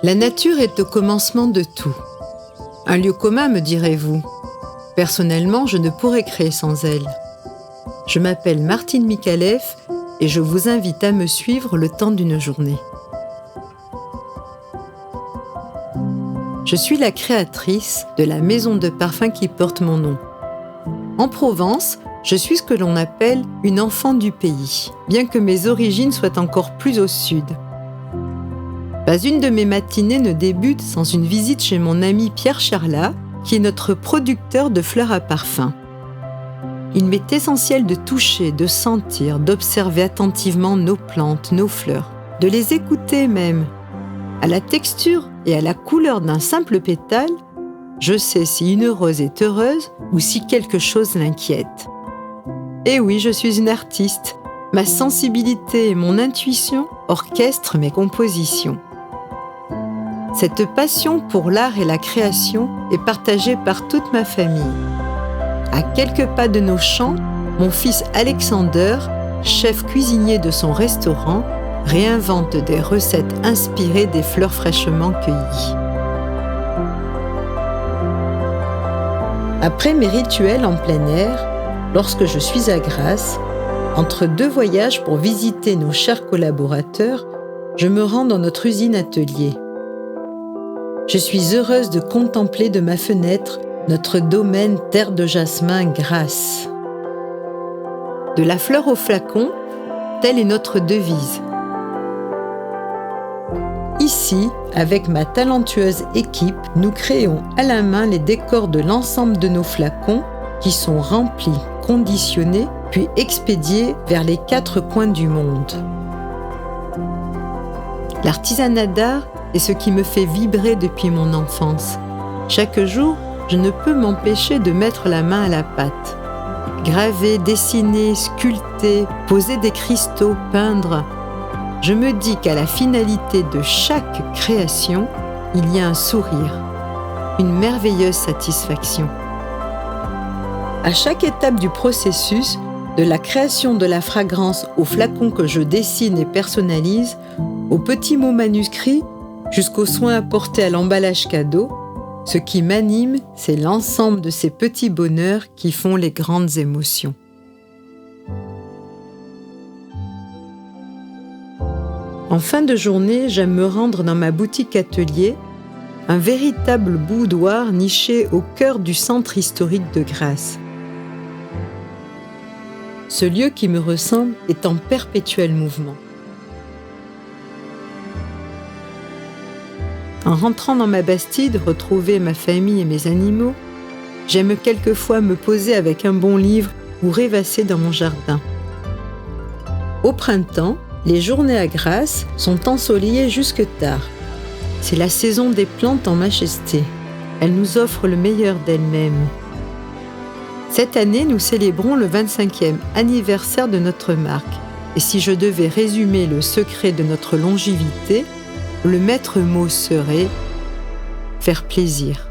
La nature est au commencement de tout. Un lieu commun, me direz-vous. Personnellement, je ne pourrais créer sans elle. Je m'appelle Martine Micallef et je vous invite à me suivre le temps d'une journée. Je suis la créatrice de la maison de parfum qui porte mon nom. En Provence, je suis ce que l'on appelle une enfant du pays, bien que mes origines soient encore plus au sud. Pas une de mes matinées ne débute sans une visite chez mon ami Pierre Charlat, qui est notre producteur de fleurs à parfum. Il m'est essentiel de toucher, de sentir, d'observer attentivement nos plantes, nos fleurs, de les écouter même. À la texture et à la couleur d'un simple pétale, je sais si une rose est heureuse ou si quelque chose l'inquiète. Et oui, je suis une artiste. Ma sensibilité et mon intuition orchestrent mes compositions. Cette passion pour l'art et la création est partagée par toute ma famille. À quelques pas de nos champs, mon fils Alexander, chef cuisinier de son restaurant, réinvente des recettes inspirées des fleurs fraîchement cueillies. Après mes rituels en plein air, lorsque je suis à Grasse, entre deux voyages pour visiter nos chers collaborateurs, je me rends dans notre usine-atelier. Je suis heureuse de contempler de ma fenêtre notre domaine terre de jasmin Grasse. De la fleur au flacon, telle est notre devise. Ici, avec ma talentueuse équipe, nous créons à la main les décors de l'ensemble de nos flacons qui sont remplis, conditionnés, puis expédiés vers les 4 coins du monde. L'artisanat d'art est ce qui me fait vibrer depuis mon enfance. Chaque jour, je ne peux m'empêcher de mettre la main à la pâte. Graver, dessiner, sculpter, poser des cristaux, peindre. Je me dis qu'à la finalité de chaque création, il y a un sourire, une merveilleuse satisfaction. À chaque étape du processus, de la création de la fragrance au flacon que je dessine et personnalise, aux petits mots manuscrits, jusqu'aux soins apportés à l'emballage cadeau, ce qui m'anime, c'est l'ensemble de ces petits bonheurs qui font les grandes émotions. En fin de journée, j'aime me rendre dans ma boutique atelier, un véritable boudoir niché au cœur du centre historique de Grasse. Ce lieu qui me ressemble est en perpétuel mouvement. En rentrant dans ma bastide, retrouver ma famille et mes animaux, j'aime quelquefois me poser avec un bon livre ou rêvasser dans mon jardin. Au printemps, les journées à Grasse sont ensoleillées jusque tard. C'est la saison des plantes en majesté. Elles nous offrent le meilleur d'elles-mêmes. Cette année, nous célébrons le 25e anniversaire de notre marque. Et si je devais résumer le secret de notre longévité, le maître mot serait « faire plaisir ».